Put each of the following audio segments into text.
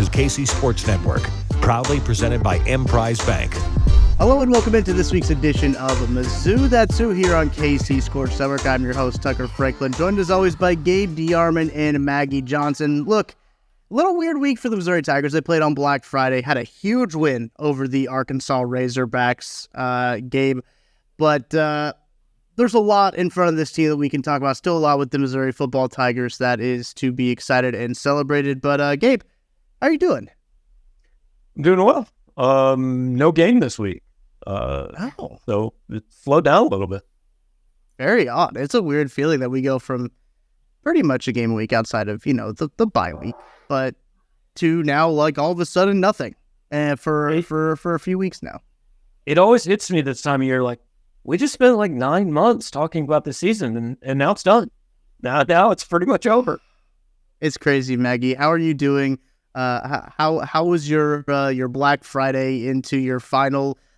is KC Sports Network, proudly presented by Emprise Bank. Hello and welcome into this week's edition of Mizzou That's Who here on KC Sports Network. I'm your host, Tucker Franklin, joined as always by Gabe DeArmond and Maggie Johnson. Look, a little weird week for the Missouri Tigers. They played on Black Friday, had a huge win over the Arkansas Razorbacks, Gabe. But there's a lot in front of this team that we can talk about. Still a lot with the Missouri football Tigers that is to be excited and celebrated. But Gabe, how are you doing? I'm doing well. No game this week. So it slowed down a little bit. Very odd. It's a weird feeling that we go from pretty much a game a week outside of, the bye week, but to now, like, all of a sudden nothing for a few weeks now. It always hits me this time of year, like, we just spent like 9 months talking about the season and now it's done. Now it's pretty much over. It's crazy, Maggie. How are you doing? How was your Black Friday into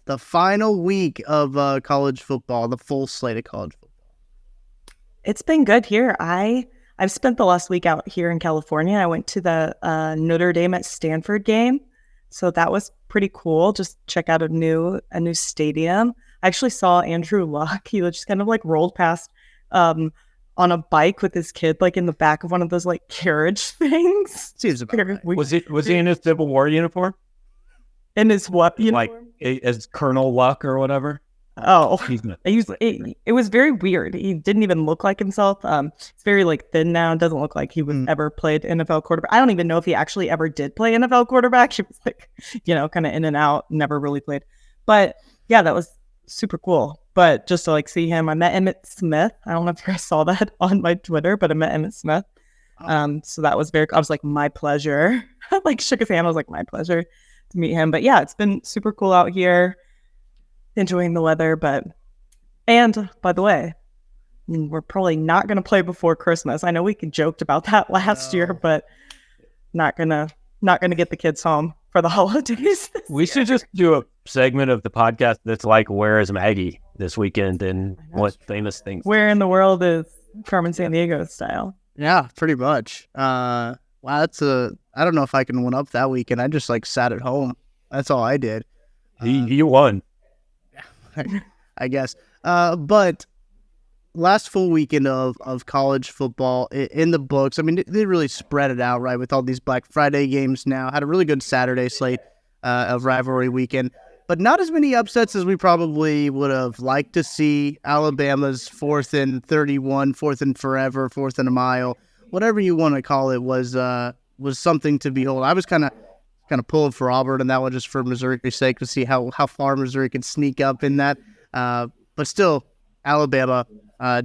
the final week of college football, the full slate of college football? It's been good here. I've spent the last week out here in California. I went to the Notre Dame at Stanford game, so that was pretty cool. Just check out a new stadium. I actually saw Andrew Luck. He just kind of like rolled past on a bike with his kid, like in the back of one of those like carriage things. Seems about right. Was he in his Civil War uniform? In his what uniform? Like as Colonel Luck or whatever? Oh, it was very weird. He didn't even look like himself. He's very like thin now. Doesn't look like he was ever played NFL quarterback. I don't even know if he actually ever did play NFL quarterback. He was like, kind of in and out, never really played. But yeah, that was super cool. But just to like see him, I met Emmitt Smith. I don't know if you guys saw that on my Twitter, but I met Emmitt Smith. So that was I was like, my pleasure. I like shook his hand. I was like, my pleasure to meet him. But yeah, it's been super cool out here. Enjoying the weather, and by the way, we're probably not going to play before Christmas. I know we joked about that last year, but not gonna get the kids home for the holidays. We should just do a segment of the podcast that's like, where is Maggie this weekend and what famous things? Where in the world is Carmen Sandiego style? Yeah, pretty much. Wow, I don't know if I can one up that weekend. I just like sat at home. That's all I did. You won. I guess. But last full weekend of college football in the books. I mean, they really spread it out, right, with all these Black Friday games now. Had a really good Saturday slate of rivalry weekend, but not as many upsets as we probably would have liked to see. Alabama's 4th and 31, 4th and forever, 4th and a mile, whatever you want to call it, was something to behold. I was kind of pulling for Auburn in that one just for Missouri's sake to see how far Missouri can sneak up in that. But still, Alabama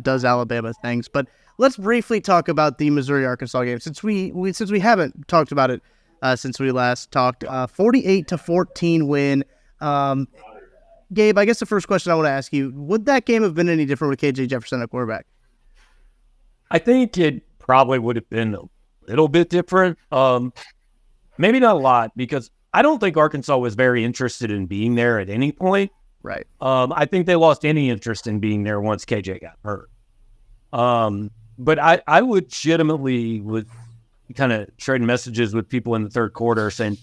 does Alabama things. But let's briefly talk about the Missouri-Arkansas game since we haven't talked about it since we last talked. 48-14 win. Gabe, I guess the first question I want to ask you, would that game have been any different with KJ Jefferson at quarterback? I think it probably would have been a little bit different. Maybe not a lot, because I don't think Arkansas was very interested in being there at any point. Right. I think they lost any interest in being there once KJ got hurt. But I legitimately was kind of trading messages with people in the third quarter saying,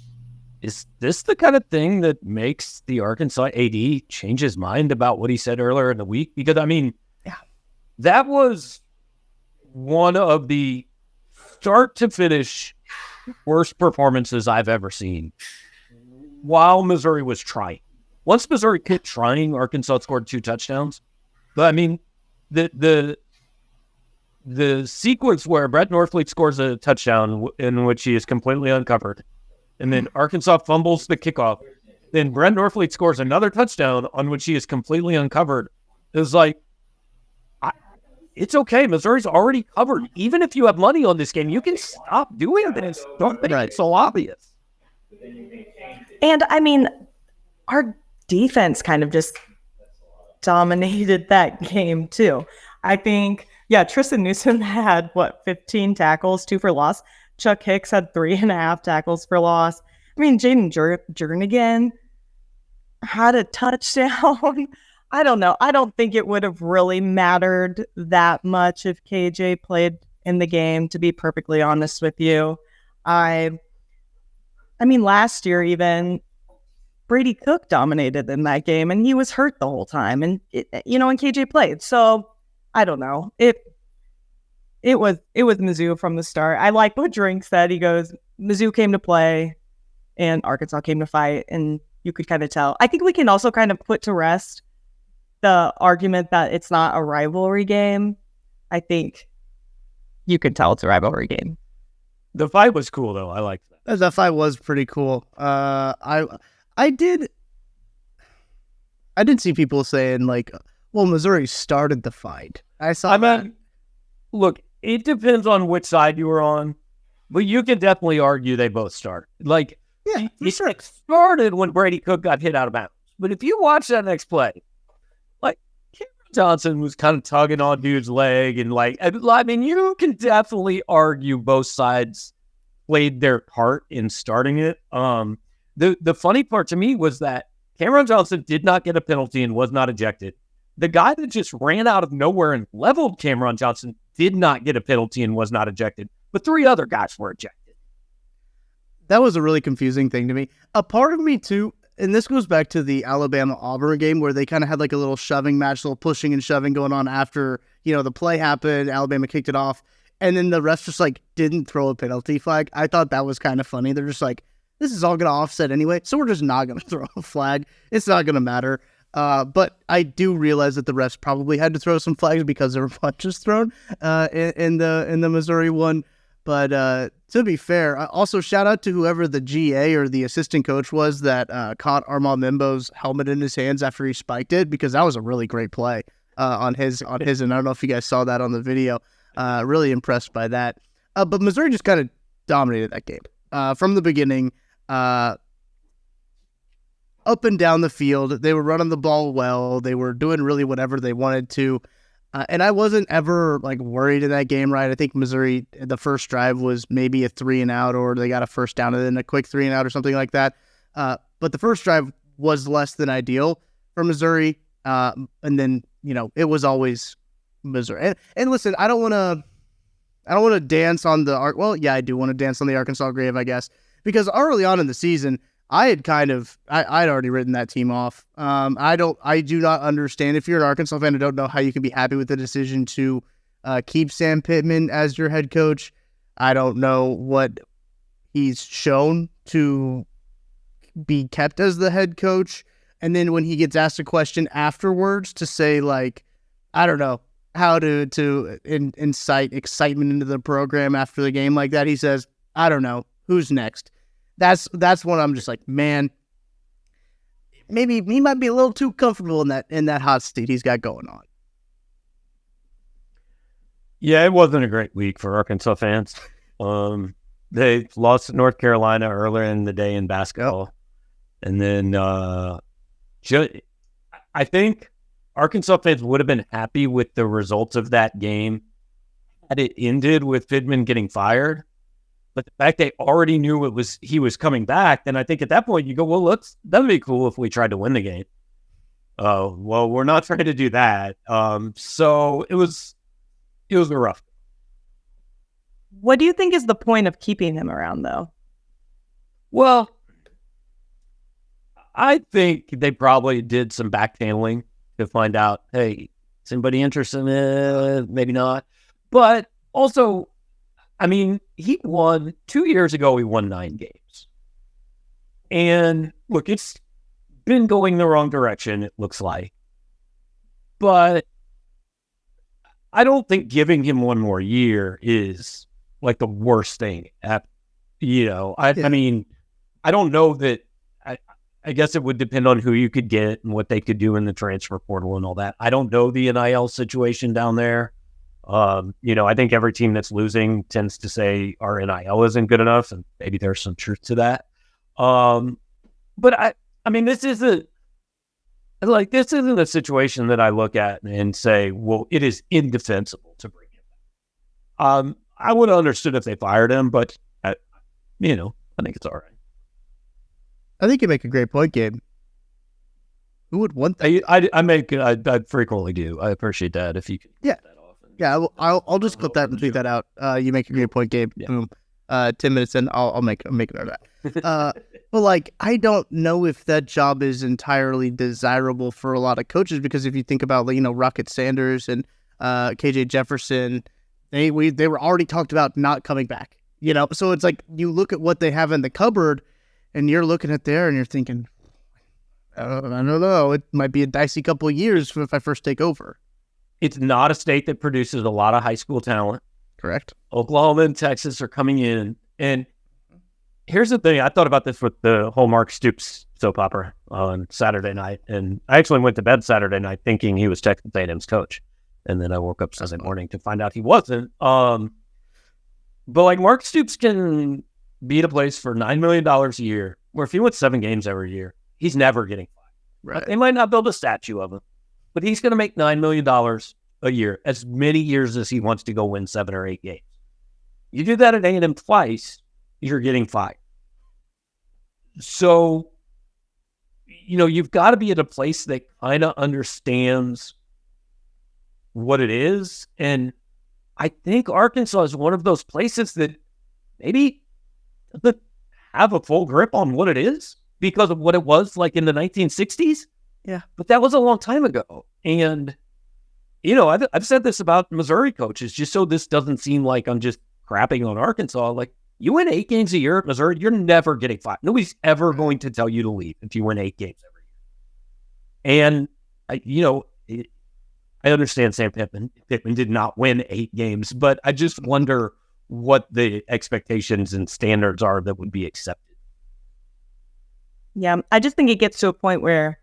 is this the kind of thing that makes the Arkansas AD change his mind about what he said earlier in the week? Because, I mean, that was one of the start to finish worst performances I've ever seen while Missouri was trying. Once Missouri quit trying, Arkansas scored 2 touchdowns. But I mean, the sequence where Brett Norfleet scores a touchdown in which he is completely uncovered, and then Arkansas fumbles the kickoff, then Brett Norfleet scores another touchdown on which he is completely uncovered, is like, it's okay. Missouri's already covered. Even if you have money on this game, you can stop doing this. Don't make it so obvious. And I mean, our defense kind of just dominated that game too. I think, Tristan Newsom had 15 tackles, 2 for loss. Chuck Hicks had 3.5 tackles for loss. I mean, Jaden Jernigan had a touchdown. I don't know. I don't think it would have really mattered that much if KJ played in the game, to be perfectly honest with you. I I mean, last year even Brady Cook dominated in that game, and he was hurt the whole time, and and KJ played. So I don't know. It was Mizzou from the start. I like what Drink said. He goes, Mizzou came to play, and Arkansas came to fight, and you could kind of tell. I think we can also kind of put to rest the argument that it's not a rivalry game. I think you can tell it's a rivalry game. The fight was cool, though. I liked that. That fight was pretty cool. I did see people saying like, well, Missouri started the fight. Look, it depends on which side you were on, but you can definitely argue they both started. Like, yeah, it started when Brady Cook got hit out of bounds. But if you watch that next play, like, Cameron Johnson was kind of tugging on dude's leg, and like, I mean, you can definitely argue both sides played their part in starting it. The funny part to me was that Cameron Johnson did not get a penalty and was not ejected. The guy that just ran out of nowhere and leveled Cameron Johnson did not get a penalty and was not ejected, but 3 other guys were ejected. That was a really confusing thing to me. A part of me too, and this goes back to the Alabama-Auburn game where they kind of had like a little shoving match, a little pushing and shoving going on after, the play happened, Alabama kicked it off, and then the refs just like didn't throw a penalty flag. I thought that was kind of funny. They're just like, this is all going to offset anyway, so we're just not going to throw a flag. It's not going to matter. But I do realize that the refs probably had to throw some flags because there were punches thrown in the Missouri one. But to be fair, also shout out to whoever the GA or the assistant coach was that caught Armand Mimbo's helmet in his hands after he spiked it, because that was a really great play on his. And I don't know if you guys saw that on the video. Really impressed by that. But Missouri just kind of dominated that game from the beginning. Up and down the field, they were running the ball well. They were doing really whatever they wanted to, and I wasn't ever like worried in that game. Right, I think Missouri, the first drive was maybe a 3-and-out, or they got a first down and then a quick 3-and-out or something like that. But the first drive was less than ideal for Missouri, and then it was always Missouri. And listen, I don't want to dance on the well, yeah, I do want to dance on the Arkansas grave, I guess, because early on in the season, I'd already written that team off. I do not understand. If you're an Arkansas fan, I don't know how you can be happy with the decision to keep Sam Pittman as your head coach. I don't know what he's shown to be kept as the head coach. And then when he gets asked a question afterwards to say, like, I don't know how to incite excitement into the program after the game like that, he says, I don't know, who's next? That's when I'm just like, man, maybe he might be a little too comfortable in that hot seat he's got going on. Yeah, it wasn't a great week for Arkansas fans. They lost to North Carolina earlier in the day in basketball. And then I think Arkansas fans would have been happy with the results of that game had it ended with Pittman getting fired. But the fact they already knew he was coming back, then I think at that point you go, well, that'd be cool if we tried to win the game. Well, we're not trying to do that. So it was a rough. What do you think is the point of keeping him around, though? Well, I think they probably did some back channeling to find out, hey, is anybody interested? Maybe not. But also, I mean, he won 2 years ago. He won 9 games. And look, it's been going the wrong direction, it looks like. But I don't think giving him one more year is like the worst thing. I mean, I don't know that. I guess it would depend on who you could get and what they could do in the transfer portal and all that. I don't know the NIL situation down there. I think every team that's losing tends to say our NIL isn't good enough, and maybe there's some truth to that. But I mean, this isn't a situation that I look at and say, well, it is indefensible to bring him back. I would have understood if they fired him, but I think it's all right. I think you make a great point, Gabe. Who would want that? I frequently do. I appreciate that if you could. Yeah. That off. Yeah, I'll just clip that and tweet that out. You make a great point, Gabe. Yeah. Boom. 10 minutes in, I'll make it of that. But like, I don't know if that job is entirely desirable for a lot of coaches, because if you think about, you know, Rocket Sanders and KJ Jefferson, they were already talked about not coming back. You know, so it's like you look at what they have in the cupboard, and you're looking at there, and you're thinking, I don't know, it might be a dicey couple of years if I first take over. It's not a state that produces a lot of high school talent. Correct. Oklahoma and Texas are coming in. And here's the thing. I thought about this with the whole Mark Stoops soap opera on Saturday night. And I actually went to bed Saturday night thinking he was Texas A&M's coach. And then I woke up Sunday morning to find out he wasn't. But like, Mark Stoops can be at a place for $9 million a year, where if he wins 7 games every year, he's never getting fired. Right. They might not build a statue of him, but he's going to make $9 million a year, as many years as he wants to go win 7 or 8 games. You do that at A&M twice, you're getting fired. So, you know, you've got to be at a place that kind of understands what it is. And I think Arkansas is one of those places that maybe doesn't have a full grip on what it is because of what it was like in the 1960s. Yeah. But that was a long time ago. And, you know, I've said this about Missouri coaches, just so this doesn't seem like I'm just crapping on Arkansas. Like, you win 8 games a year at Missouri, you're never getting fired. Nobody's ever going to tell you to leave if you win 8 games every year. And, I understand Sam Pittman did not win 8 games, but I just wonder what the expectations and standards are that would be accepted. Yeah, I just think it gets to a point where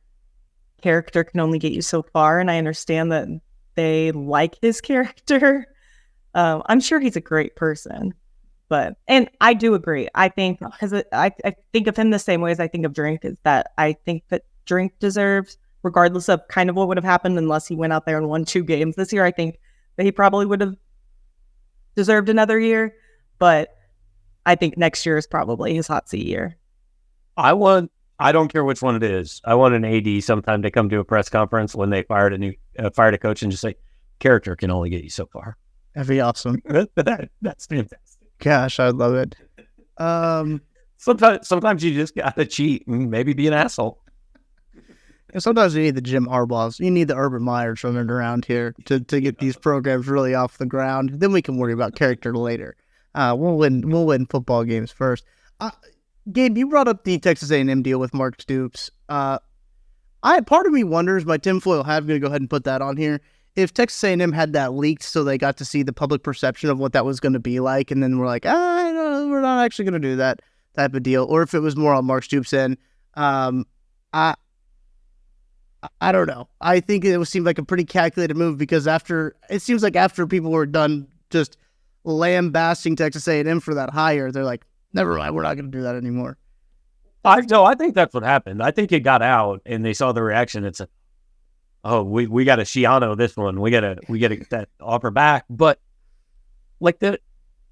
character can only get you so far, and I understand that they like his character. I'm sure he's a great person, and I do agree. I think, because I think of him the same way as I think of Drink, is that I think that Drink deserves, regardless of kind of what would have happened unless he went out there and won 2 games this year, I think that he probably would have deserved another year. But I think next year is probably his hot seat year. I don't care which one it is. I want an AD sometime to come to a press conference when they fired a coach and just say, character can only get you so far. That'd be awesome. That's fantastic. Gosh, I'd love it. Sometimes you just got to cheat and maybe be an asshole. Sometimes you need the Jim Harbaughs. You need the Urban Meyers running around here to get these programs really off the ground. Then we can worry about character later. We'll win football games first. Gabe, you brought up the Texas A&M deal with Mark Stoops. Part of me wonders, my tinfoil hat, I'm going to go ahead and put that on here, if Texas A&M had that leaked so they got to see the public perception of what that was going to be like, and then we're like, no, we're not actually going to do that type of deal, or if it was more on Mark Stoops' end. I don't know. I think it seemed like a pretty calculated move, because after people were done just lambasting Texas A&M for that hire, they're like, never mind, we're not going to do that anymore. I think that's what happened. I think it got out and they saw the reaction and said, oh, we got to Shiano this one. We got to get that offer back. But like the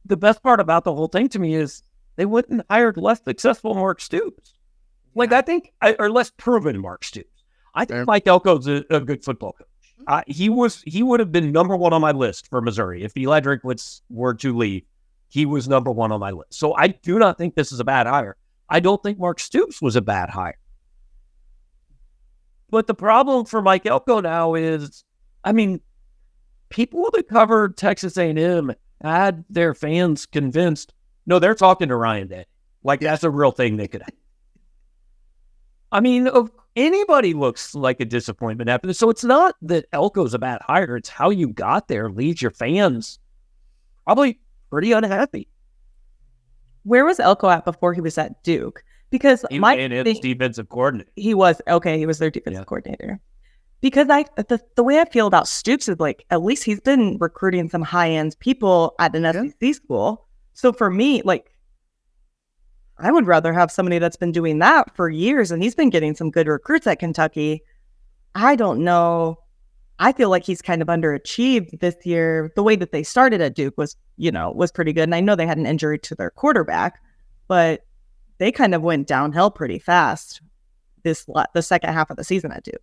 best part about the whole thing to me is they wouldn't have hired less successful Mark Stoops. Like, I think, or less proven Mark Stoops. I think Mike Elko's a good football coach. He would have been number 1 on my list for Missouri if Eli Drinkwitz were to leave. He was number 1 on my list. So I do not think this is a bad hire. I don't think Mark Stoops was a bad hire. But the problem for Mike Elko now is, I mean, people that covered Texas A&M had their fans convinced, no, they're talking to Ryan Day. Like, that's a real thing they could have. I mean, anybody looks like a disappointment after this. So it's not that Elko's a bad hire. It's how you got there leaves your fans probably pretty unhappy. Where was Elko at before he was at Duke? Because he was defensive coordinator. He was their defensive coordinator. Because the way I feel about Stoops is, like, at least he's been recruiting some high-end people at an SEC school. So for me, like, I would rather have somebody that's been doing that for years, and he's been getting some good recruits at Kentucky. I don't know. I feel like he's kind of underachieved this year. The way that they started at Duke was pretty good. And I know they had an injury to their quarterback, but they kind of went downhill pretty fast the second half of the season at Duke.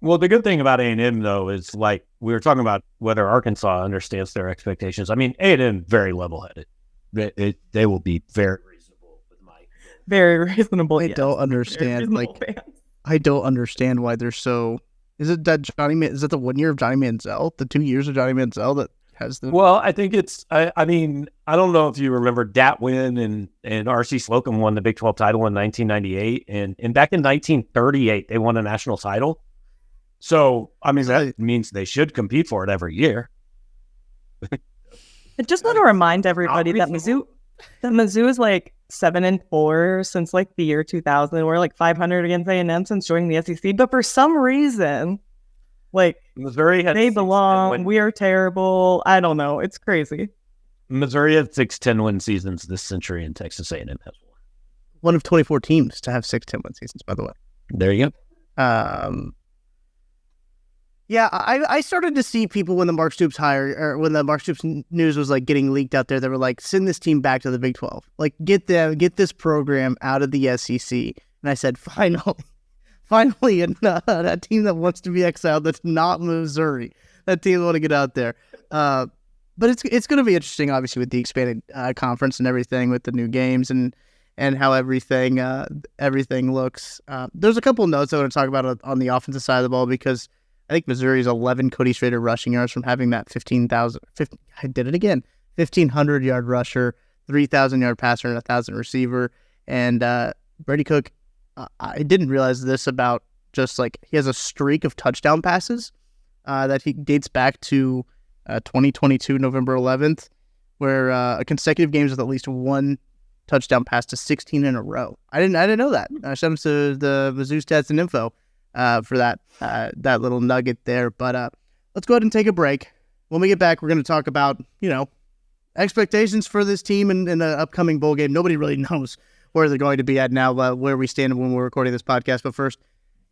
Well, the good thing about A&M, though, is, like, we were talking about whether Arkansas understands their expectations. I mean, A&M very level-headed. they will be very reasonable with Mike. Very reasonable. I don't understand. I don't understand why they're so. Is it that Is it the 1 year of Johnny Manziel? The 2 years of Johnny Manziel that has the. Well, I think it's. I mean, I don't know if you remember Dat Win and R.C. Slocum won the Big 12 title in 1998, and back in 1938 they won a national title. So I mean that means they should compete for it every year. I just want to remind everybody that Mizzou is like 7-4 since like the year 2000. We're like 500 against A&M since joining the SEC. But for some reason, like Missouri they belong. We are terrible. I don't know. It's crazy. Missouri had 6 10-win seasons this century, and Texas A&M has one of 24 teams to have 6 10-win seasons. By the way, there you go. Yeah, I started to see people when the Mark Stoops when the Mark Stoops news was like getting leaked out there, they were like, send this team back to the Big 12. Like, get this program out of the SEC. And I said, finally, that team that wants to be exiled, that's not Missouri. That team want to get out there. But it's going to be interesting, obviously, with the expanded conference and everything, with the new games and how everything looks. There's a couple notes I want to talk about on the offensive side of the ball, because I think Missouri's 11 Cody Schrader rushing yards from having that 1,500-yard rusher, 3,000-yard passer, and 1,000 receiver. And Brady Cook, I didn't realize this about just like he has a streak of touchdown passes that he dates back to 2022, November 11th, where consecutive games with at least one touchdown pass to 16 in a row. I didn't know that. Shout out to the Mizzou stats and info for that little nugget there. But let's go ahead and take a break. When we get back, we're going to talk about, expectations for this team in the upcoming bowl game. Nobody really knows where they're going to be at now, where we stand when we're recording this podcast. But first,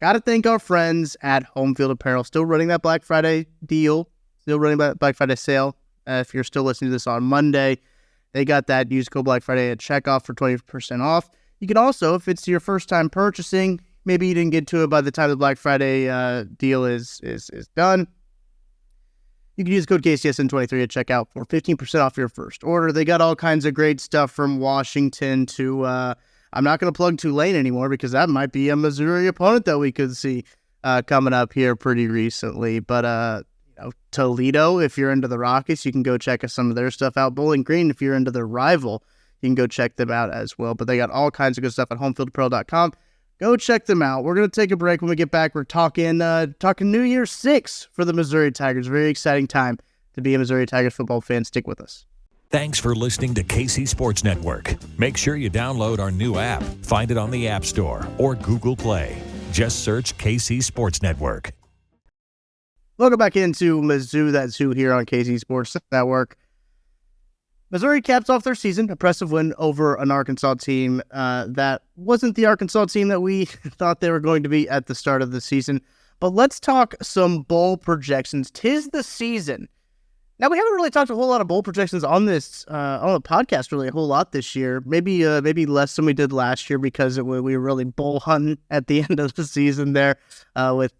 got to thank our friends at Home Field Apparel. Still running that Black Friday deal. Still running that Black Friday sale. If you're still listening to this on Monday, they got that. Use code Black Friday at checkout for 20% off. You can also, if it's your first time purchasing, maybe you didn't get to it by the time the Black Friday deal is done, you can use code KCSN23 at checkout for 15% off your first order. They got all kinds of great stuff from Washington to, I'm not going to plug Tulane anymore because that might be a Missouri opponent that we could see coming up here pretty recently. But Toledo, if you're into the Rockets, you can go check some of their stuff out. Bowling Green, if you're into their rival, you can go check them out as well. But they got all kinds of good stuff at homefieldapparel.com. Go check them out. We're going to take a break. When we get back, we're talking New Year's 6 for the Missouri Tigers. Very exciting time to be a Missouri Tigers football fan. Stick with us. Thanks for listening to KC Sports Network. Make sure you download our new app. Find it on the App Store or Google Play. Just search KC Sports Network. Welcome back into Mizzou That Zoo here on KC Sports Network. Missouri caps off their season, impressive win over an Arkansas team that wasn't the Arkansas team that we thought they were going to be at the start of the season. But let's talk some bowl projections. 'Tis the season. Now, we haven't really talked a whole lot of bowl projections on this on the podcast really a whole lot this year. Maybe less than we did last year because we were really bowl hunting at the end of the season there with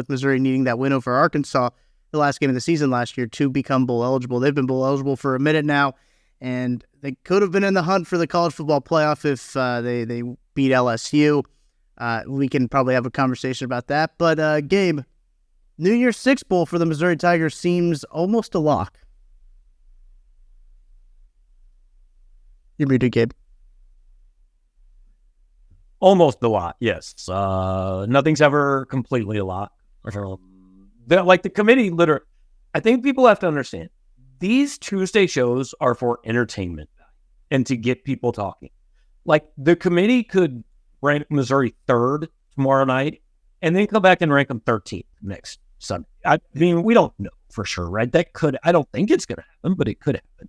Missouri needing that win over Arkansas the last game of the season last year to become bowl eligible. They've been bowl eligible for a minute now. And they could have been in the hunt for the college football playoff if they beat LSU. We can probably have a conversation about that. But, Gabe, New Year's Six Bowl for the Missouri Tigers seems almost a lock. You're muted, Gabe. Almost a lot, yes. Nothing's ever completely a lot. Like the committee, literally, I think people have to understand. These Tuesday shows are for entertainment and to get people talking. Like the committee could rank Missouri 3rd tomorrow night and then come back and rank them 13th next Sunday. I mean, we don't know for sure, right? I don't think it's going to happen, but it could happen.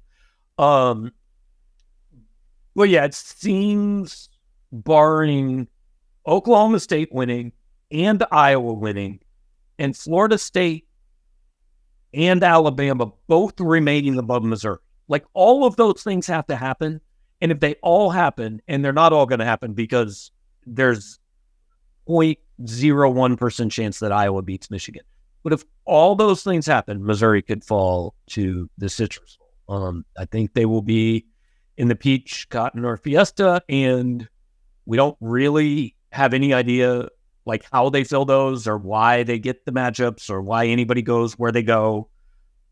Well, yeah, it seems barring Oklahoma State winning and Iowa winning and Florida State and Alabama both remaining above Missouri. Like all of those things have to happen. And if they all happen, and they're not all going to happen because there's 0.01% chance that Iowa beats Michigan. But if all those things happen, Missouri could fall to the Citrus Bowl. I think they will be in the Peach, Cotton, or Fiesta, and we don't really have any idea like how they fill those or why they get the matchups or why anybody goes where they go.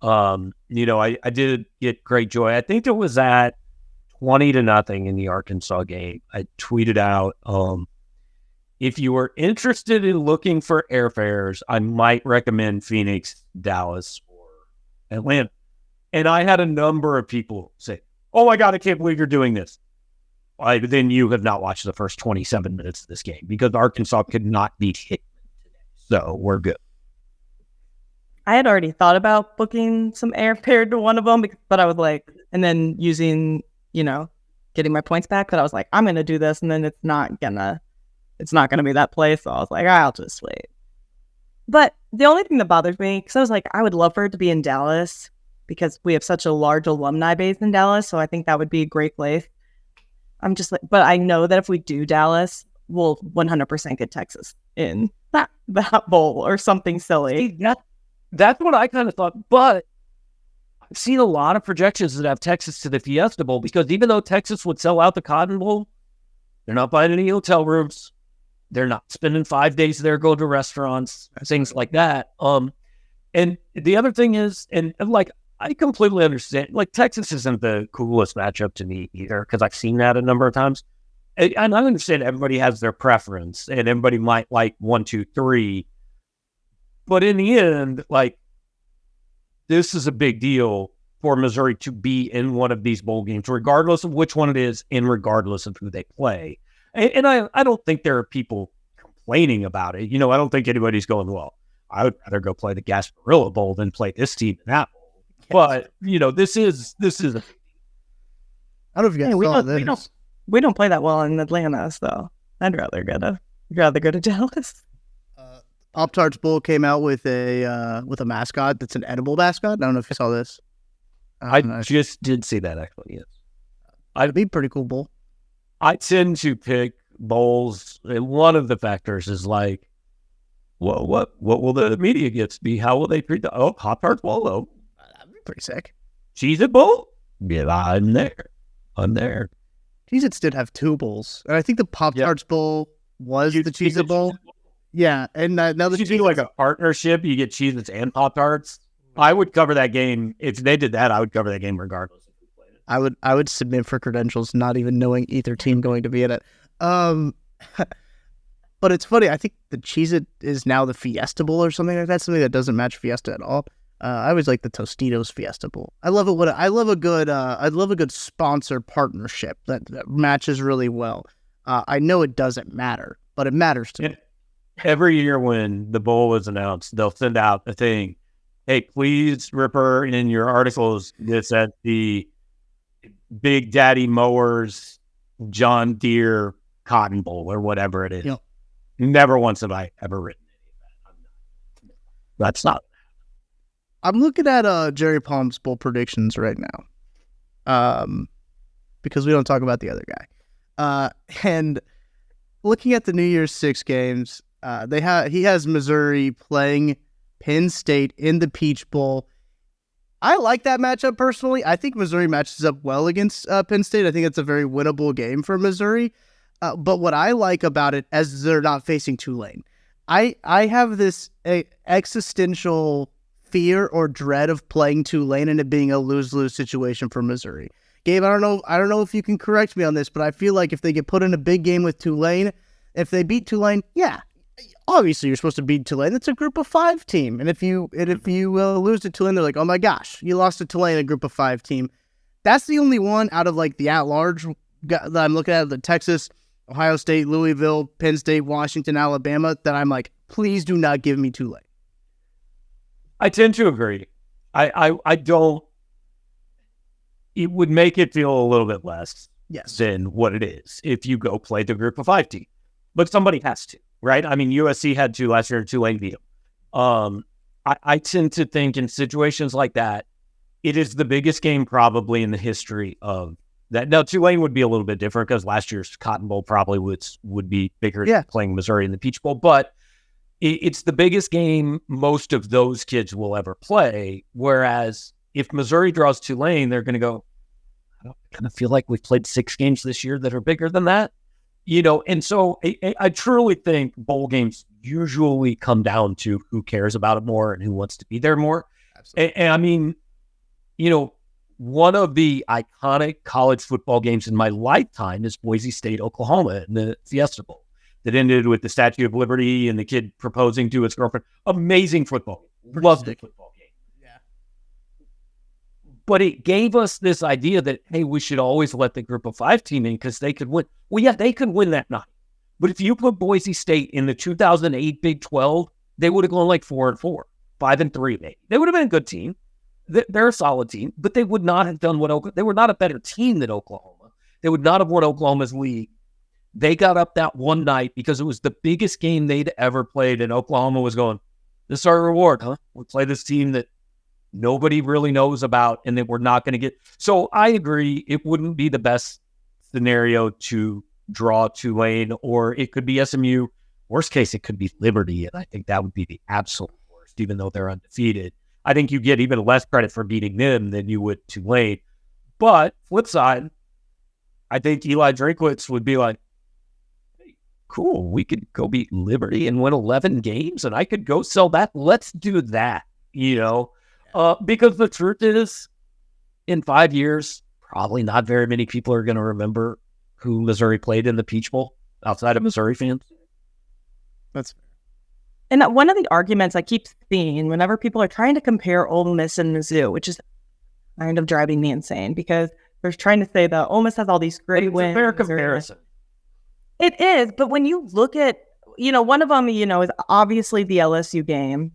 I did get great joy. I think it was at 20-0 in the Arkansas game. I tweeted out, if you were interested in looking for airfares, I might recommend Phoenix, Dallas, or Atlanta. And I had a number of people say, oh my God, I can't believe you're doing this. Then you have not watched the first 27 minutes of this game because Arkansas could not beat Hickman today. So we're good. I had already thought about booking some airfare to one of them, but I was like, and then using, getting my points back. But I was like, I'm going to do this. And then it's not going to be that place. So I was like, I'll just wait. But the only thing that bothers me, because I was like, I would love for it to be in Dallas because we have such a large alumni base in Dallas. So I think that would be a great place. I'm just like, but I know that if we do Dallas, we'll 100% get Texas in that bowl or something silly. See, that's what I kind of thought. But I've seen a lot of projections that have Texas to the Fiesta Bowl because even though Texas would sell out the Cotton Bowl, they're not buying any hotel rooms. They're not spending 5 days there, going to restaurants, things like that. And the other thing is, and like, I completely understand, like, Texas isn't the coolest matchup to me either, because I've seen that a number of times. And I understand everybody has their preference, and everybody might like 1, 2, 3. But in the end, like, this is a big deal for Missouri to be in one of these bowl games, regardless of which one it is, and regardless of who they play. And I don't think there are people complaining about it. I don't think anybody's going, well, I would rather go play the Gasparilla Bowl than play this team in that bowl. But, this is a I don't know if you guys saw this. We don't play that well in Atlanta, so I'd rather go to Dallas. Pop-Tarts Bowl came out with a mascot that's an edible mascot. I don't know if you saw this. I just did see that, actually, yes. It'd be a pretty cool bowl. I tend to pick bowls, and one of the factors is like, well, what will the media gets be? How will they treat the Pop-Tarts Bowl? Oh, that'd be pretty sick. Cheez-It Bowl? Yeah, I'm there. Cheez-Its did have 2 bowls, and I think the Pop-Tarts Bowl was the Cheez-It Bowl. Yeah, and now the you do like a partnership, you get Cheez-Its and Pop-Tarts. I would cover that game. If they did that, I would cover that game regardless of who played it. I would submit for credentials, not even knowing either team going to be in it. But it's funny. I think the Cheez-It is now the Fiesta Bowl or something like that. Something that doesn't match Fiesta at all. I always like the Tostitos Fiesta Bowl. I love it. I love a good sponsor partnership that matches really well. I know it doesn't matter, but it matters to me. Every year when the bowl is announced, they'll send out a thing. Hey, please refer in your articles this at the Big Daddy Mowers John Deere Cotton Bowl or whatever it is. Yep. Never once have I ever written any of that. That's not. I'm looking at Jerry Palm's bowl predictions right now, because we don't talk about the other guy. And looking at the New Year's Six games, he has Missouri playing Penn State in the Peach Bowl. I like that matchup personally. I think Missouri matches up well against Penn State. I think it's a very winnable game for Missouri. But what I like about it is they're not facing Tulane. I have this existential fear or dread of playing Tulane and it being a lose-lose situation for Missouri. Gabe, I don't know if you can correct me on this, but I feel like if they get put in a big game with Tulane, if they beat Tulane, yeah, obviously you're supposed to beat Tulane. It's a group of 5 team. And if you lose to Tulane, they're like, oh my gosh, you lost to Tulane, a group of 5 team. That's the only one out of like the at-large that I'm looking at, the Texas, Ohio State, Louisville, Penn State, Washington, Alabama, that I'm like, please do not give me Tulane. I tend to agree. I don't. It would make it feel a little bit less than what it is if you go play the group of 5 team. But somebody has to, right? I mean, USC had to last year, Tulane beat them. I tend to think in situations like that, it is the biggest game probably in the history of that. Now, Tulane would be a little bit different because last year's Cotton Bowl probably would be bigger than playing Missouri in the Peach Bowl. But it's the biggest game most of those kids will ever play. Whereas if Missouri draws Tulane, they're going to go, I kind of feel like we've played 6 games this year that are bigger than that, and so I truly think bowl games usually come down to who cares about it more and who wants to be there more. Absolutely. And I mean, one of the iconic college football games in my lifetime is Boise State, Oklahoma in the Fiesta Bowl that ended with the Statue of Liberty and the kid proposing to his girlfriend. Amazing football game. Loved the football game. Yeah. But it gave us this idea that, hey, we should always let the group of 5 team in because they could win. Well, yeah, they could win that night. But if you put Boise State in the 2008 Big 12, they would have gone like 4-4, 5-3 maybe. They would have been a good team. They're a solid team, but they would not have done what they were not a better team than Oklahoma. They would not have won Oklahoma's league. They got up that one night because it was the biggest game they'd ever played, and Oklahoma was going, this is our reward, huh? We'll play this team that nobody really knows about and that we're not going to get. So I agree, it wouldn't be the best scenario to draw Tulane, or it could be SMU. Worst case, it could be Liberty, and I think that would be the absolute worst, even though they're undefeated. I think you get even less credit for beating them than you would Tulane. But flip side, I think Eli Drinkwitz would be like, hey, cool, we could go beat Liberty and win 11 games, and I could go sell that. Let's do that, because the truth is, in 5 years, probably not very many people are going to remember who Missouri played in the Peach Bowl outside of Missouri fans. That's fair. And one of the arguments I keep seeing whenever people are trying to compare Ole Miss and Mizzou, which is kind of driving me insane because they're trying to say that Ole Miss has all these great wins. It's a fair comparison. It is, but when you look at, one of them, is obviously the LSU game.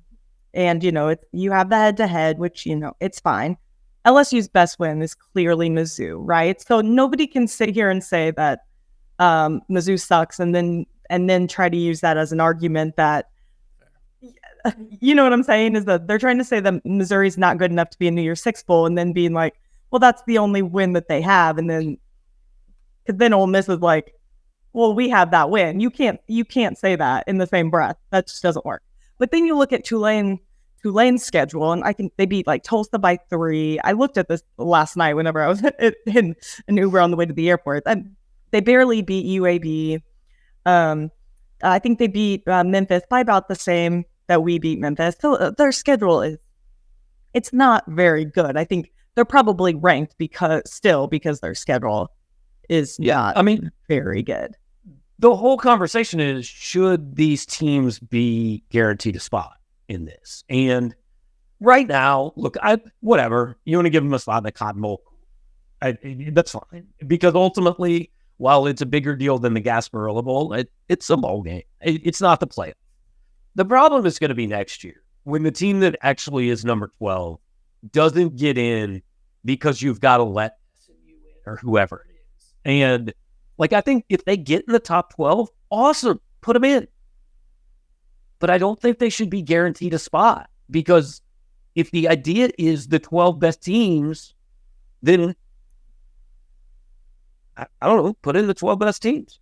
And, you have the head-to-head, which, it's fine. LSU's best win is clearly Mizzou, right? So nobody can sit here and say that Mizzou sucks and then try to use that as an argument that, you know what I'm saying, is that they're trying to say that Missouri's not good enough to be a New Year's Six Bowl and then being like, well, that's the only win that they have. And then, because then Ole Miss is like, well, we have that win. You can't say that in the same breath. That just doesn't work. But then you look at Tulane's schedule, and I think they beat like Tulsa by 3. I looked at this last night whenever I was in an Uber on the way to the airport. And they barely beat UAB. I think they beat Memphis by about the same that we beat Memphis. So their schedule it's not very good. I think they're probably ranked because their schedule is not very good. The whole conversation is, should these teams be guaranteed a spot in this? And right now, look, whatever. You want to give them a spot in the Cotton Bowl, that's fine. Because ultimately, while it's a bigger deal than the Gasparilla Bowl, it's a bowl game. It's not the playoff. The problem is going to be next year when the team that actually is number 12 doesn't get in because you've got to let SMU in or whoever it is. And I think if they get in the top 12, awesome, put them in. But I don't think they should be guaranteed a spot, because if the idea is the 12 best teams, then I don't know, put in the 12 best teams.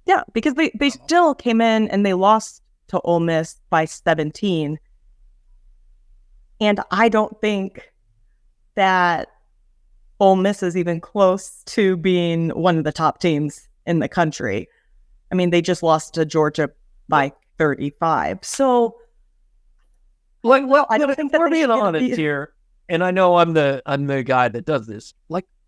Yeah, because they still came in and they lost to Ole Miss by 17. And I don't think that Ole Miss is even close to being one of the top teams in the country. I mean, they just lost to Georgia by 35. So, I don't think that we're being honest here, and I know I'm the guy that does this.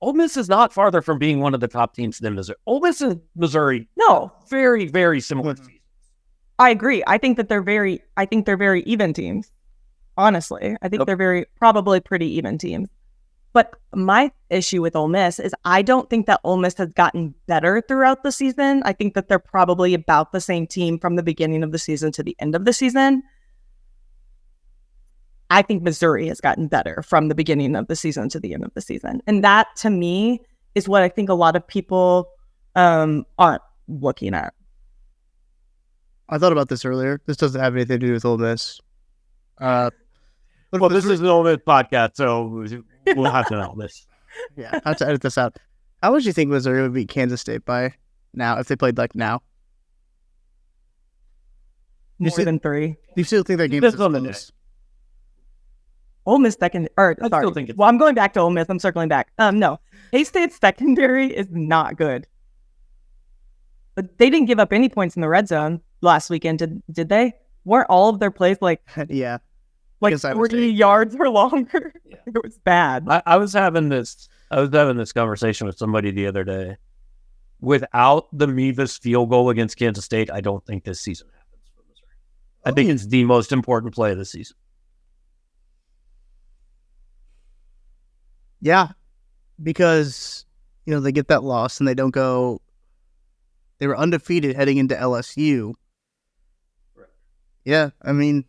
Ole Miss is not farther from being one of the top teams than Missouri. Ole Miss and Missouri, no, very, very similar seasons. I agree. I think they're very even teams. Honestly, I think they're probably pretty even teams. But my issue with Ole Miss is I don't think that Ole Miss has gotten better throughout the season. I think that they're probably about the same team from the beginning of the season to the end of the season. I think Missouri has gotten better from the beginning of the season to the end of the season. And that, to me, is what I think a lot of people aren't looking at. I thought about this earlier. This doesn't have anything to do with Ole Miss. Well, this is an Ole Miss podcast, so we'll have to know this. Yeah, I have to edit this out. How much do you think Missouri would beat Kansas State by now if they played now? More than 3. Do you still think that game is close? Ole Miss second, or I sorry. still think I'm going back to Ole Miss. I'm circling back. No, K-State's secondary is not good. But they didn't give up any points in the red zone last weekend, did they? Weren't all of their plays like Yeah. like 40 yards or longer? Yeah. It was bad. I was having this conversation with somebody the other day. Without the Mevis field goal against Kansas State, I don't think this season happens for Missouri. I think it's the most important play of the season. Yeah, because they get that loss and they don't go. They were undefeated heading into LSU. Right. Yeah, I mean,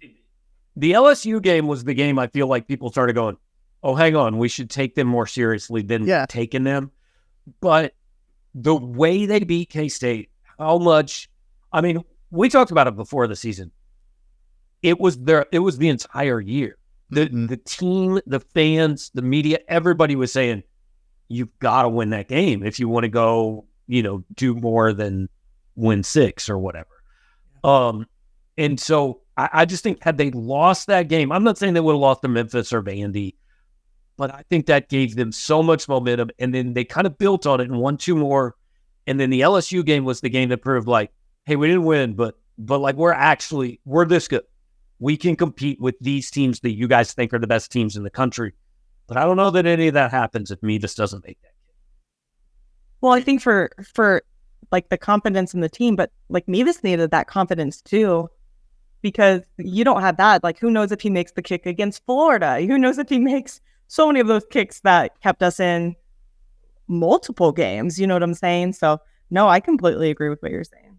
the LSU game was the game I feel like people started going, "Oh, hang on, we should take them more seriously than taking them." But the way they beat K-State, how much? I mean, we talked about it before the season. It was the entire year. The team, the fans, the media, everybody was saying, "You've got to win that game if you want to go, do more than win 6 or whatever." And so I just think had they lost that game, I'm not saying they would have lost to Memphis or Vandy, but I think that gave them so much momentum. And then they kind of built on it and won 2 more. And then the LSU game was the game that proved like, hey, we didn't win, but like we're this good. We can compete with these teams that you guys think are the best teams in the country. But I don't know that any of that happens if Mevis doesn't make that game. Well, I think for like the confidence in the team, but like Mevis needed that confidence too, because you don't have that. Like, who knows if he makes the kick against Florida? Who knows if he makes so many of those kicks that kept us in multiple games? You know what I'm saying? So, no, I completely agree with what you're saying.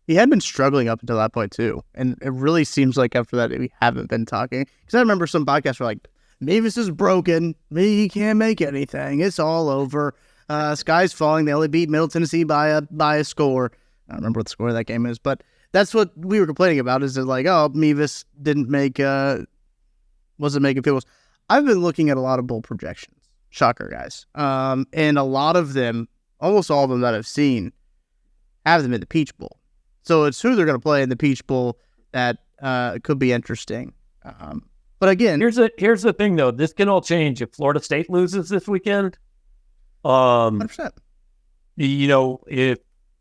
He had been struggling up until that point too, and it really seems like after that we haven't been talking. Because I remember some podcasts were like, "Mevis is broken. He can't make anything. It's all over. Sky's falling. They only beat Middle Tennessee by a score." I don't remember what the score of that game is, but that's what we were complaining about. Is that like, oh, Mevis wasn't making field goals. I've been looking at a lot of bowl projections. Shocker, guys. And a lot of them, almost all of them that I've seen, have them in the Peach Bowl. So it's who they're going to play in the Peach Bowl that could be interesting. But again, here's the thing though. This can all change if Florida State loses this weekend. 100%.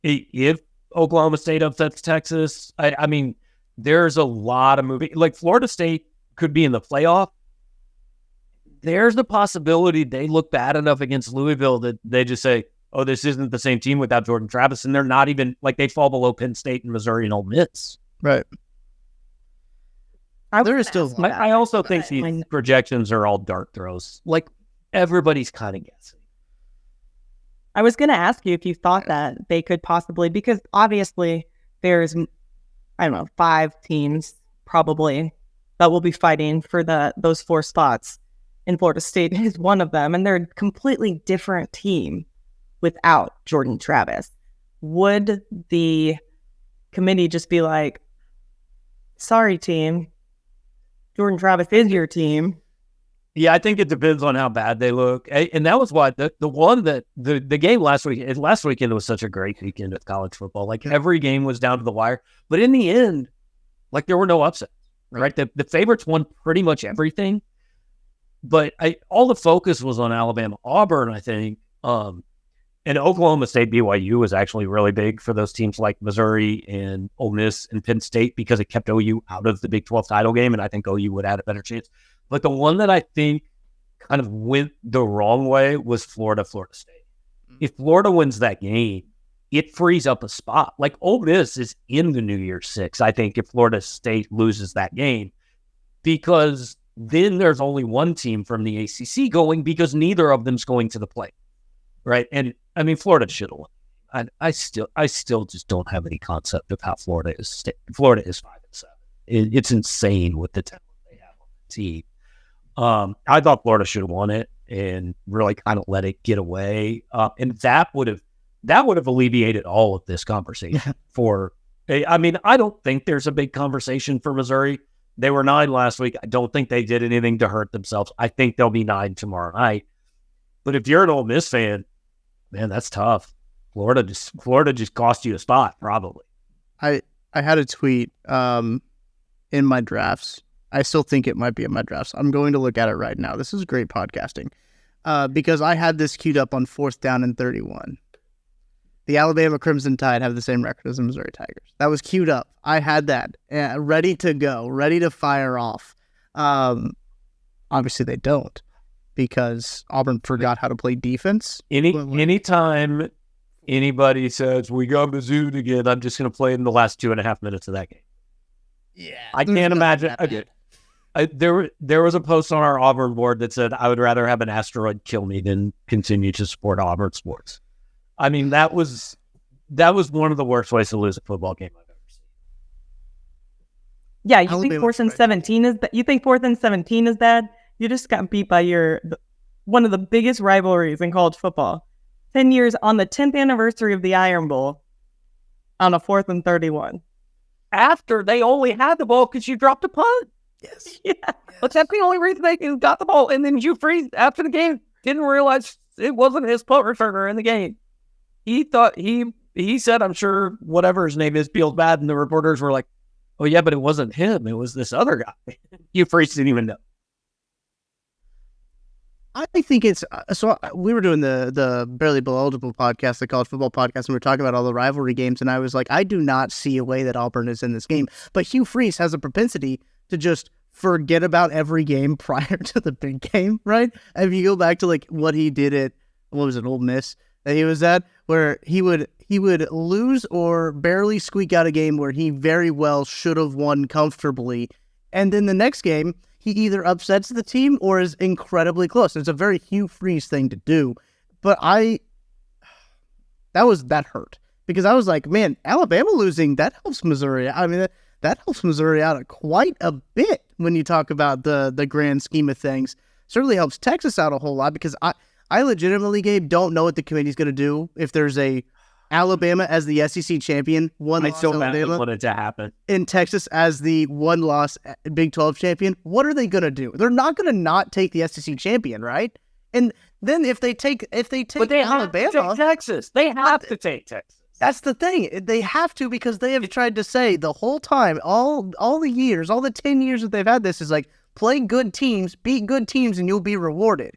If Oklahoma State upsets Texas, I mean, there's a lot of moving. Like Florida State could be in the playoff. There's the possibility they look bad enough against Louisville that they just say, "Oh, this isn't the same team without Jordan Travis," and they're not even like they fall below Penn State and Missouri and Ole Miss. Right. There is still. I also think these projections are all dart throws. Like everybody's kind of guessing. I was going to ask you if you thought that they could possibly, because obviously there's, 5 teams probably that will be fighting for those 4 spots, and Florida State is one of them, and they're a completely different team without Jordan Travis. Would the committee just be like, "Sorry, team, Jordan Travis is your team"? Yeah, I think it depends on how bad they look. And that was why the one that the game last weekend was such a great weekend with college football. Like every game was down to the wire. But in the end, like there were no upsets, right? The favorites won pretty much everything. But all the focus was on Alabama, Auburn, I think. And Oklahoma State, BYU was actually really big for those teams like Missouri and Ole Miss and Penn State because it kept OU out of the Big 12 title game. And I think OU would have a better chance. But the one that I think kind of went the wrong way was Florida State. If Florida wins that game, it frees up a spot. Like Ole Miss is in the New Year's Six, I think, if Florida State loses that game, because then there's only one team from the ACC going because neither of them's going to the play, right? And I mean, Florida should have won. I still just don't have any concept of how Florida is. Florida is 5-7. It's insane with the talent they have on the team. I thought Florida should have won it and really kind of let it get away. And that would have alleviated all of this conversation I don't think there's a big conversation for Missouri. They were 9 last week. I don't think they did anything to hurt themselves. I think they'll be 9 tomorrow night. But if you're an Ole Miss fan, man, that's tough. Florida just cost you a spot, probably. I had a tweet in my drafts I still think it might be in my drafts. I'm going to look at it right now. This is great podcasting because I had this queued up on 4th down and 31. The Alabama Crimson Tide have the same record as the Missouri Tigers. That was queued up. I had that ready to go, ready to fire off. Obviously, they don't because Auburn forgot how to play defense. Anytime anybody says, we got Mizzou again, I'm just going to play in the last 2.5 minutes of that game. Yeah. I can't imagine. There was a post on our Auburn board that said, I would rather have an asteroid kill me than continue to support Auburn sports. I mean, that was one of the worst ways to lose a football game I've ever seen. Yeah, you think 4th and 17 is bad? You think 4th and 17 is bad? You just got beat by one of the biggest rivalries in college football. 10 years on the 10th anniversary of the Iron Bowl on a 4th and 31. After they only had the ball because you dropped a punt. Yes. Yeah. But that's the only reason they got the ball. And then Hugh Freeze, after the game, didn't realize it wasn't his punt returner in the game. He thought he said, I'm sure whatever his name is feels bad. And the reporters were like, oh, yeah, but it wasn't him. It was this other guy. Hugh Freeze didn't even know. I think it's so. We were doing the Barely Eligible podcast, the college football podcast, and we were talking about all the rivalry games. And I was like, I do not see a way that Auburn is in this game. But Hugh Freeze has a propensity to just forget about every game prior to the big game, right? If you go back to like what he did at Ole Miss that he was at, where he would lose or barely squeak out a game where he very well should have won comfortably, and then the next game, he either upsets the team or is incredibly close. It's a very Hugh Freeze thing to do. But that hurt. Because I was like, man, Alabama losing, that helps Missouri. I mean, that helps Missouri out quite a bit when you talk about the grand scheme of things. Certainly helps Texas out a whole lot because I legitimately, Gabe, don't know what the committee's going to do if there's a Alabama as the SEC champion, I so badly wanted to happen. In Texas as the one-loss Big 12 champion. What are they going to do? They're not going to not take the SEC champion, right? And then if they take but they Alabama, have to take Texas. They have to take Texas. That's the thing. They have to because they have tried to say the whole time, all the years, all the 10 years that they've had this is like, play good teams, beat good teams, and you'll be rewarded.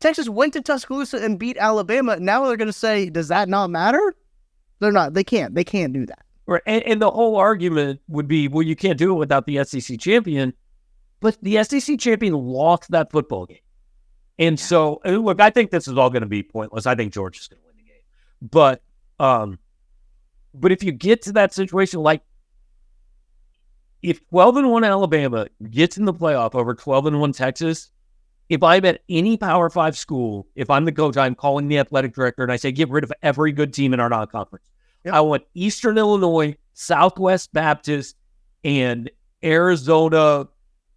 Texas went to Tuscaloosa and beat Alabama. Now they're going to say, does that not matter? They're not. They can't do that. Right. And the whole argument would be, well, you can't do it without the SEC champion. But the SEC champion lost that football game. And so, look, I think this is all going to be pointless. I think Georgia's going to win the game. But if you get to that situation, like if 12-1 Alabama gets in the playoff over 12-1 Texas, if I'm at any Power 5 school, if I'm the coach, I'm calling the athletic director and I say, get rid of every good team in our non-conference. Yep. I want Eastern Illinois, Southwest Baptist, and Arizona,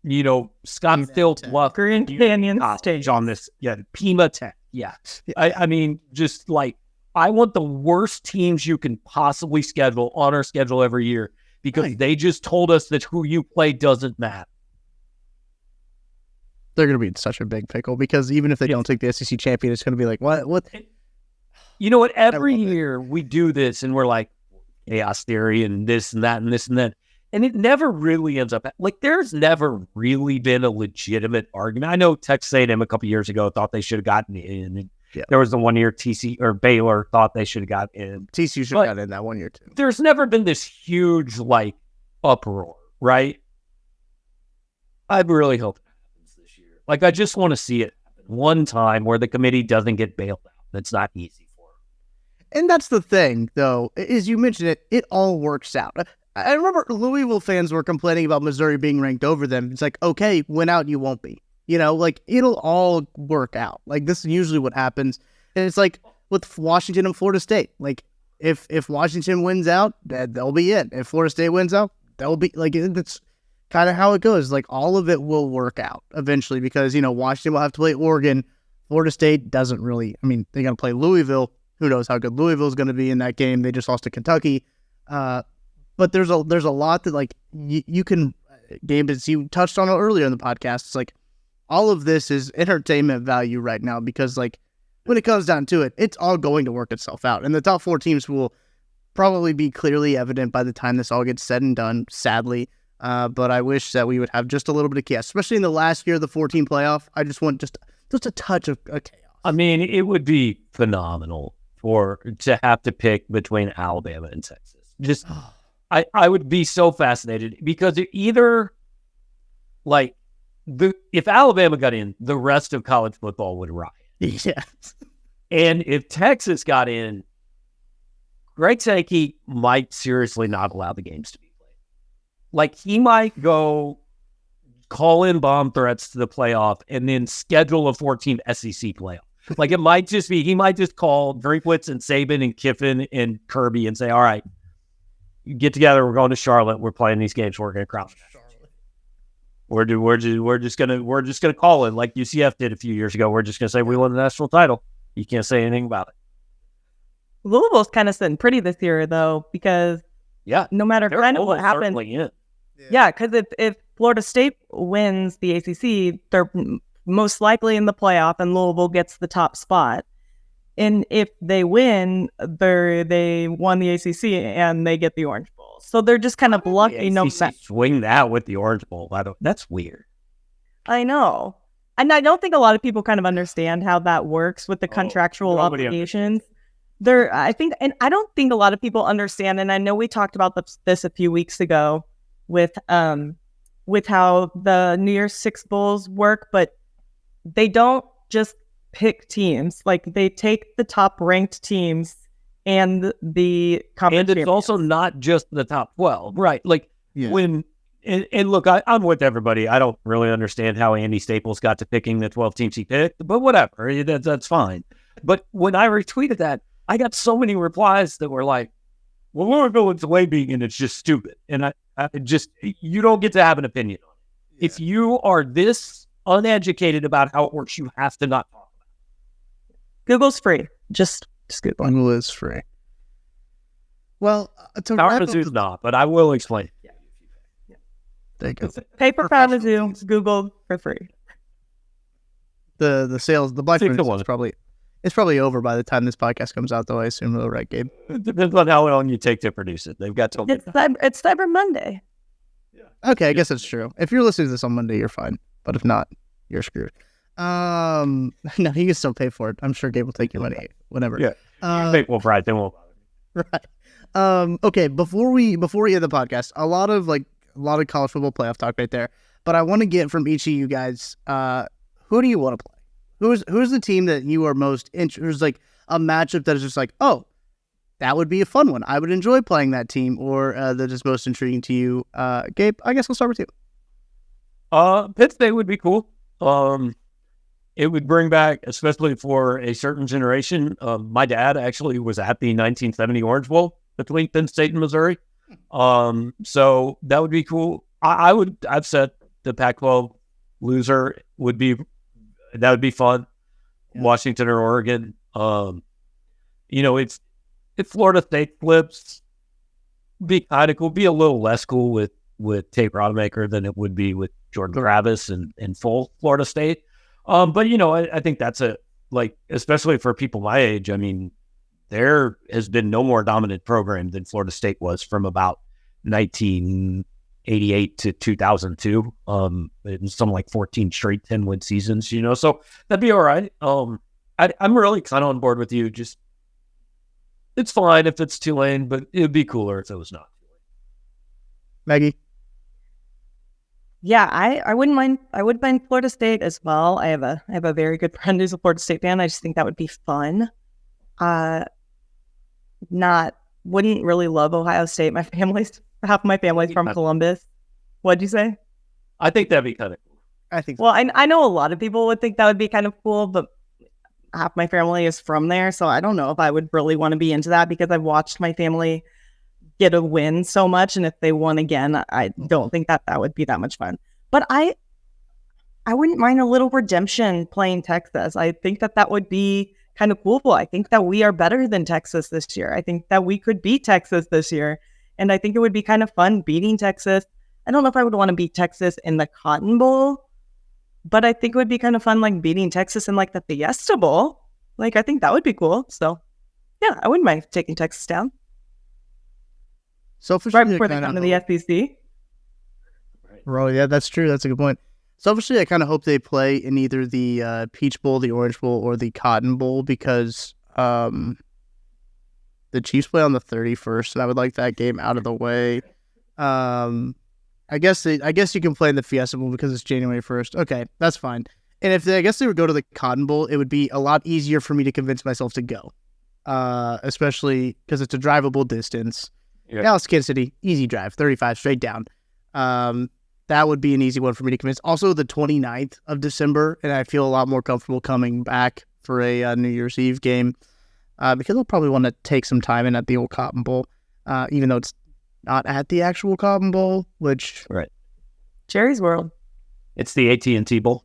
Scottsdale Bluff, Grand Canyon State on this. Yeah, Pima Tech. Yeah. I mean, just like, I want the worst teams you can possibly schedule on our schedule every year because they just told us that who you play doesn't matter. They're going to be in such a big pickle because even if they don't take the SEC champion, it's going to be like, what? You know what? Every year we do this and we're like, chaos theory and this and that and this and that. And it never really ends up, like, there's never really been a legitimate argument. I know Texas A&M a couple years ago thought they should have gotten in. And there was the 1 year TC or Baylor thought they should have got in. TCU should have got in that 1 year too. There's never been this huge, like, uproar, right? I really hope it happens this year. Like, I just want to see it happen one time where the committee doesn't get bailed out. That's not easy for them. And that's the thing, though, is you mentioned it all works out. I remember Louisville fans were complaining about Missouri being ranked over them. It's like, okay, win out, you won't be. Like, it'll all work out. Like, this is usually what happens. And it's like with Washington and Florida State. Like, if Washington wins out, they'll be in. If Florida State wins out, they'll be, like, that's kind of how it goes. Like, all of it will work out eventually because, Washington will have to play Oregon. Florida State doesn't really, they're going to play Louisville. Who knows how good Louisville is going to be in that game. They just lost to Kentucky. But there's a lot that, like, you can, Gabe, as you touched on it earlier in the podcast, it's like all of this is entertainment value right now because, like, when it comes down to it, it's all going to work itself out. And the top 4 teams will probably be clearly evident by the time this all gets said and done, sadly. But I wish that we would have just a little bit of chaos, especially in the last year of the 14 playoff. I just want just a touch of chaos. I mean, it would be phenomenal to have to pick between Alabama and Texas. Just, I would be so fascinated because either like if Alabama got in, the rest of college football would riot. Yes. And if Texas got in, Greg Sankey might seriously not allow the games to be played. Like, he might go call in bomb threats to the playoff and then schedule a 14 SEC playoff. Like, it might just be, he might just call Drinkwitz and Saban and Kiffin and Kirby and say, all right, you get together, we're going to Charlotte, we're playing these games, we're going to crown We're just gonna call it like UCF did a few years ago. We're just gonna say we won the national title. You can't say anything about it. Louisville's kind of sitting pretty this year though, because no matter kind of what happens, because if Florida State wins the ACC, they're most likely in the playoff, and Louisville gets the top spot. And if they win, they won the ACC and they get the Orange Bowl. So they're just kind of lucky. Swing that with the Orange Bowl. That's weird. I know. And I don't think a lot of people kind of understand how that works with the contractual obligations. I don't think a lot of people understand, and I know we talked about this a few weeks ago with how the New Year's Six Bowls work, but they don't just pick teams. Like, they take the top ranked teams and the conference and it's also not just the top 12, right? Like when and look, I'm with everybody. I don't really understand how Andy Staples got to picking the 12 teams he picked, but whatever, that's fine. But when I retweeted that, I got so many replies that were like, "Well, Louisville is way being, and it's just stupid." And I just, you don't get to have an opinion on it. Yeah. If you are this uneducated about how it works, you have to not talk about it. Google's free. Just Google. Google is free. Well, Mizzou's not, but I will explain. There you go. Pay for Mizzou, Google for free. The sales, the Black Friday is probably over by the time this podcast comes out, though. I assume, though, right, Gabe? It depends on how long you take to produce it. They've got to. It's Cyber Monday. Yeah. Okay, I guess that's true. If you're listening to this on Monday, you're fine. But if not, you're screwed. No, you can still pay for it. I'm sure Gabe will take your money whenever. Yeah. They won't bother. Right. Okay. Before we end the podcast, a lot of college football playoff talk right there. But I want to get from each of you guys, who do you want to play? Who's the team that you are most interested? Who's like a matchup that is just like, oh, that would be a fun one. I would enjoy playing that team, or that is most intriguing to you. Gabe, I guess we'll start with you. Pitt State would be cool. It would bring back, especially for a certain generation. My dad actually was at the 1970 Orange Bowl between Penn State and Missouri. So that would be cool. I've said the Pac-12 loser would be fun. Yeah. Washington or Oregon. If Florida State flips, be kind of cool. Be a little less cool with Tate Rodemaker than it would be with Jordan Travis and full Florida State. But I think that's especially for people my age. I mean, there has been no more dominant program than Florida State was from about 1988 to 2002. In some 14 straight 10-win seasons. So that'd be all right. I'm really kind of on board with you. Just, it's fine if it's Tulane, but it'd be cooler if it was not. Maggie. Yeah, I wouldn't mind. I would mind Florida State as well. I have a very good friend who's a Florida State fan. I just think that would be fun. Wouldn't really love Ohio State. Half of my family's from Columbus. What'd you say? I think that'd be kind of cool. I think. Well, I know a lot of people would think that would be kind of cool, but half my family is from there, so I don't know if I would really want to be into that because I've watched my family get a win so much, and if they won again, I don't think that would be that much fun. But I wouldn't mind a little redemption playing Texas. I think that would be kind of cool. I think that we are better than Texas this year. I think that we could beat Texas this year, and I think it would be kind of fun beating Texas. I don't know if I would want to beat Texas in the Cotton Bowl, but I think it would be kind of fun, beating Texas in the Fiesta Bowl. I think that would be cool. So yeah, I wouldn't mind taking Texas down. So right before they come to the SEC. Bro, yeah, that's true. That's a good point. So obviously, I kind of hope they play in either the Peach Bowl, the Orange Bowl, or the Cotton Bowl because the Chiefs play on the 31st, and I would like that game out of the way. I guess you can play in the Fiesta Bowl because it's January 1st. Okay, that's fine. And if I guess they would go to the Cotton Bowl, it would be a lot easier for me to convince myself to go, especially because it's a drivable distance. Yeah. Dallas, Kansas City, easy drive, 35 straight down. That would be an easy one for me to convince. Also, the 29th of December, and I feel a lot more comfortable coming back for a New Year's Eve game because I'll probably want to take some time in at the old Cotton Bowl, even though it's not at the actual Cotton Bowl, which... Right. Jerry's World. It's the AT&T Bowl.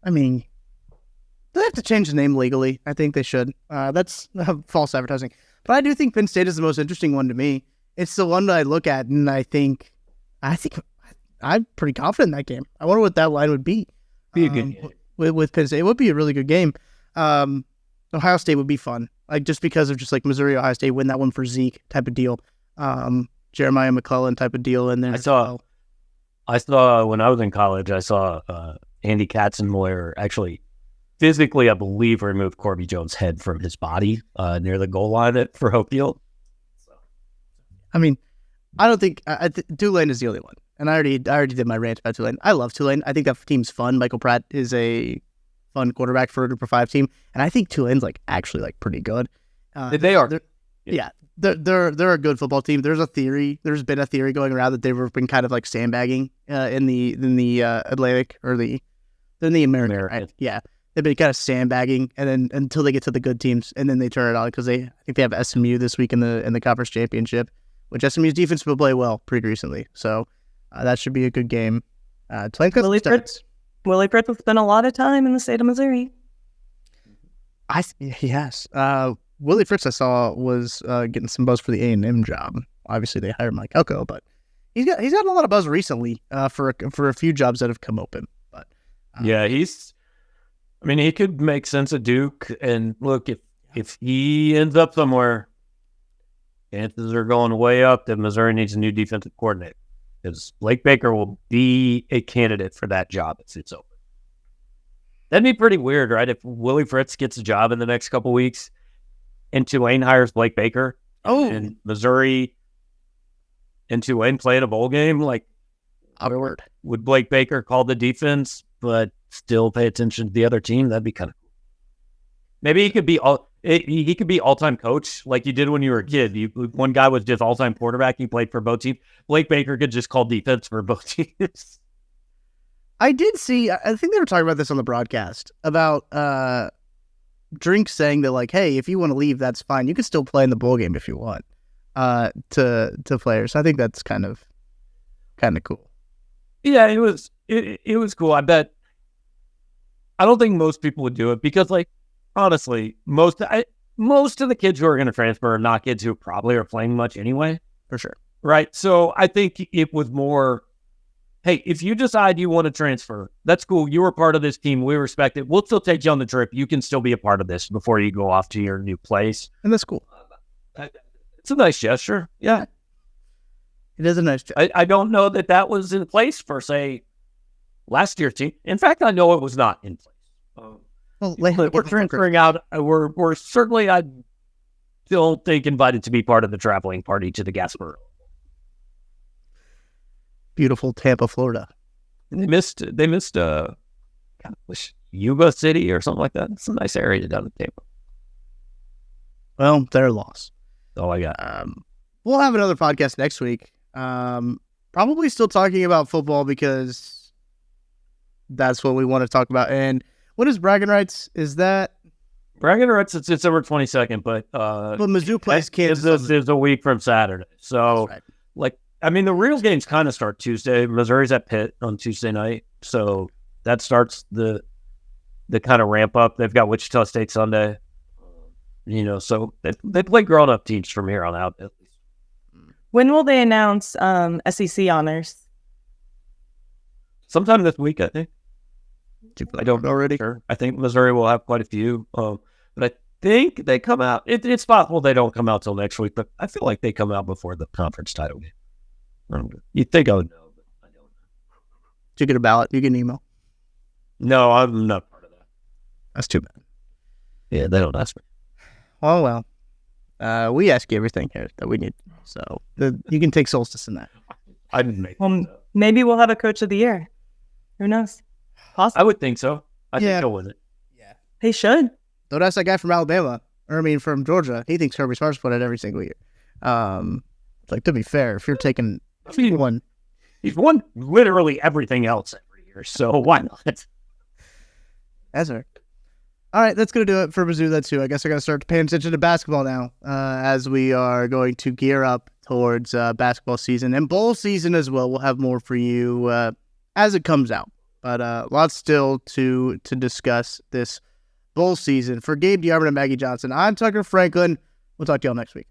I mean, they have to change the name legally. I think they should. That's false advertising. But I do think Penn State is the most interesting one to me. It's the one that I look at and I think I'm pretty confident in that game. I wonder what that line would be. Be a good game. With Penn State. It would be a really good game. Ohio State would be fun. Like just because of just like Missouri, Ohio State win that one for Zeke type of deal. Jeremiah McClellan type of deal in there. I saw when I was in college, I saw Andy Katzenmoyer actually physically, I believe, remove Corby Jones' head from his body near the goal line for Hope Field. I mean, I don't think Tulane is the only one. And I already did my rant about Tulane. I love Tulane. I think that team's fun. Michael Pratt is a fun quarterback for a Group of 5 team, and I think Tulane's actually pretty good. They are. They're a good football team. There's been a theory going around that they've been kind of like sandbagging in the Atlantic or in the American. Right? Yeah, they've been kind of sandbagging, and then until they get to the good teams, and then they turn it on because I think they have SMU this week in the conference championship, which SMU's defense will play well pretty recently. So that should be a good game. Willie Fritz has spent a lot of time in the state of Missouri. Yes. Willie Fritz, I saw, was getting some buzz for the A&M job. Obviously, they hired Mike Elko, but he's gotten a lot of buzz recently for a few jobs that have come open. But yeah, he could make sense at Duke. And look, if he ends up somewhere, chances are going way up that Missouri needs a new defensive coordinator because Blake Baker will be a candidate for that job if it's open. That'd be pretty weird, right? If Willie Fritz gets a job in the next couple weeks and Tulane hires Blake Baker and Missouri and Tulane play in a bowl game, would Blake Baker call the defense but still pay attention to the other team? That'd be kind of cool. Maybe he could be all-time coach like you did when you were a kid. One guy was just all-time quarterback. He played for both teams. Blake Baker could just call defense for both teams. I did see, I think they were talking about this on the broadcast, about Drink saying that, hey, if you want to leave, that's fine. You can still play in the bowl game if you want to players. I think that's kind of cool. Yeah, it was cool. I bet. I don't think most people would do it because, honestly, most of the kids who are going to transfer are not kids who probably are playing much anyway. For sure. Right? So I think it was more, hey, if you decide you want to transfer, that's cool. You were part of this team. We respect it. We'll still take you on the trip. You can still be a part of this before you go off to your new place. And that's cool. It's a nice gesture. Yeah. It is a nice gesture. I don't know that was in place for, say, last year's team. In fact, I know it was not in place. We're transferring out. We're certainly, I don't think, invited to be part of the traveling party to the Gasper. Beautiful Tampa, Florida. They missed Yuba City or something like that. It's a nice area down in Tampa. Well, their loss. That's all I got. We'll have another podcast next week. Probably still talking about football because that's what we want to talk about. And what is bragging rights? Is that bragging rights? It's December 22nd, but Mizzou plays Kansas. Is a week from Saturday. So, the real games kind of start Tuesday. Missouri's at Pitt on Tuesday night, so that starts the kind of ramp up. They've got Wichita State Sunday. So they play grown up teams from here on out. At least. When will they announce SEC honors? Sometime this week, I think. I don't know already. Sure. I think Missouri will have quite a few, but I think they come out. It's possible they don't come out till next week, but I feel like they come out before the conference title game. You'd think I would know, but I don't know. Did you get a ballot? You get an email? No, I'm not part of that. That's too bad. Yeah, they don't ask me. Oh, well. We ask you everything here that we need. So you can take solstice in that. I didn't make Well, things up. maybe we'll have a coach of the year. Who knows? Possible. I would think so. I Yeah. think he'll win it. He should. Don't ask that guy from Alabama. Or, I mean, from Georgia. He thinks Kirby Smart's put it every single year. Like, to be fair, if you're taking one. He's won literally everything else every year, so why not? That's right. All right, that's going to do it for Mizzou. That's who. I guess I got to start paying attention to basketball now as we are going to gear up towards basketball season and bowl season as well. We'll have more for you as it comes out. But lots still to discuss this bowl season. For Gabe DeArmond and Maggie Johnson, I'm Tucker Franklin. We'll talk to y'all next week.